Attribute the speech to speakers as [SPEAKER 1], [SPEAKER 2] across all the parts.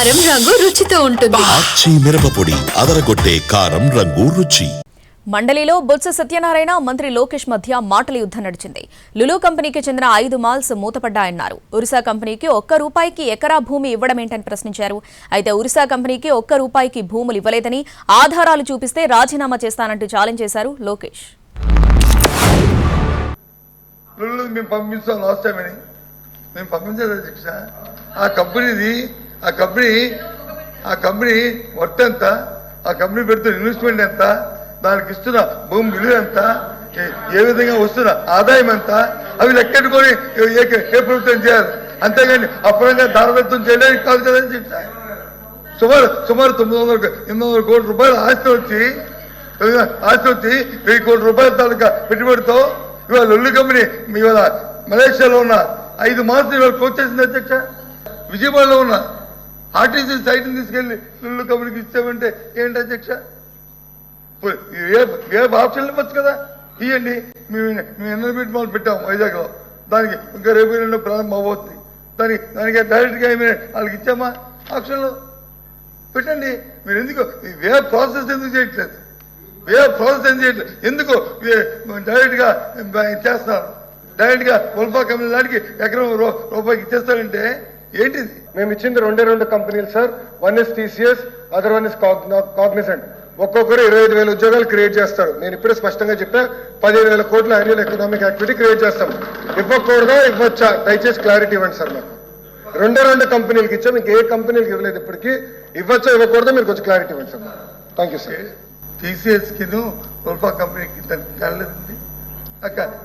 [SPEAKER 1] కారం రంగు రుచితో ఉంటుంది.
[SPEAKER 2] ఆచి మిరపపొడి అదరగొట్టే కారం రంగు రుచి.
[SPEAKER 3] మండలిలో బొత్స సత్యనారాయణ మంత్రి లోకేష్ మధ్య మాటల యుద్ధం నడిచింది. లులు కంపెనీకి చెందిన 5 మాల్స్ మూతపడ్డాయన్నారు. ఒరిస్సా కంపెనీకి ₹1 ఎకరా భూమి ఇవ్వడమేంటని ప్రశ్నించారు. అయితే ఒరిస్సా కంపెనీకి ₹1 భూములు ఇవ్వలేదని ఆధారాలు చూపిస్తే రాజీనామా చేస్తానంటూ ఛాలెంజ్ చేశారు లోకేష్.
[SPEAKER 4] ఆ కంపెనీ పెడుతున్న ఇన్వెస్ట్మెంట్ ఎంత, దానికి ఇస్తున్న భూమి విలువ ఎంత, ఏ విధంగా వస్తున్న ఆదాయం ఎంత, అవి లెక్కెట్టుకొని ఏ ప్రభుత్వం చేయాలి. అంతేగాని అప్పుడంగా దారదత్వం చేయడానికి కాదు కదని చెప్తా. సుమారు 800 కోట్ల రూపాయల ఆస్తి వచ్చి 1000 కోట్ల రూపాయల తాలూకా పెట్టుబడితో ఇవాళ లుల్లు కంపెనీ ఇవాళ మలేషియాలో ఉన్న 5 మాల్స్ ఇవాళ క్లోజ్ చేసింది అధ్యక్ష. విజయవాడలో ఉన్న ఆర్టీసీ సైట్ని తీసుకెళ్లి లుల్లు కంపెనీకి ఇచ్చామంటే ఏంటి అధ్యక్ష? ఏ ఆప్షన్లు ఇవ్వచ్చు కదా, ఇవ్వండి. మేము ఎన్నోబీట్ మాల్ పెట్టాము వైజాగ్లో, దానికి ఇంకా రేపు ప్రారంభం అవబోతుంది. దానికి డైరెక్ట్గా వాళ్ళకి ఇచ్చామా ఆప్షన్లు? పెట్టండి. మీరు ఎందుకు వే ప్రాసెస్ ఎందుకు చేయట్లేదు? ఎందుకు డైరెక్ట్గా చేస్తున్నారు? డైరెక్ట్గా ఉల్ఫా కంపెనీ దానికి ఎకరం రూపాయికి ఇచ్చేస్తారంటే ఏంటిది?
[SPEAKER 5] మేము ఇచ్చింది 2 కంపెనీలు sir. One is TCS, other one is Cognizant. ఒక్కొక్కరు 25,000 ఉద్యోగాలు క్రియేట్ చేస్తారు. నేను ఇప్పుడే స్పష్టంగా చెప్పా, 15,000 కోట్ల యాన్యువల్ ఎకనామిక్ యాక్టివిటీ క్రియేట్ చేస్తాం. ఇవ్వకూడదా ఇవ్వచ్చా? దయచేసి క్లారిటీ ఇవ్వండి సార్. మాకు 2 కంపెనీలకు ఇచ్చాం, మీకు ఏ కంపెనీలకు ఇవ్వలేదు. ఇప్పటికీ ఇవ్వచ్చా ఇవ్వకూడదా మీరు కొంచెం క్లారిటీ ఇవ్వండి సార్. Thank you sir.
[SPEAKER 4] టీసీఎస్కి ఉల్ఫా కంపెనీకి తేడలేదండి,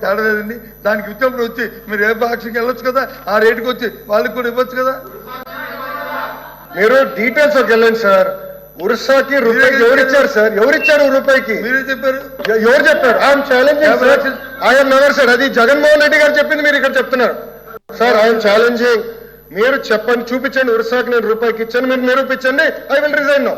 [SPEAKER 4] తేడలేదండి. దానికి ఇచ్చినప్పుడు వచ్చి మీరు ఏ ఆక్షన్కి వెళ్ళొచ్చు కదా, ఆ రేటుకి వచ్చి వాళ్ళకి కూడా ఇవ్వచ్చు కదా.
[SPEAKER 5] మీరు డీటెయిల్స్ వెళ్ళండి సార్. ఒరిస్సాకి రూపాయి ఎవరిచ్చారు సార్? ఎవరిచ్చారు రూపాయికి?
[SPEAKER 4] మీరే చెప్పారు.
[SPEAKER 5] ఎవరు చెప్పారు? I'm challenging. I'm never sir. అది జగన్మోహన్ రెడ్డి గారు చెప్పింది, మీరు ఇక్కడ చెప్తున్నారు సార్. I'm challenging. మీరు చెప్పండి, చూపించండి. ఒరిస్సాకి నేను రూపాయికి ఇచ్చాను, మీరు నిరూపించండి. I will resign now.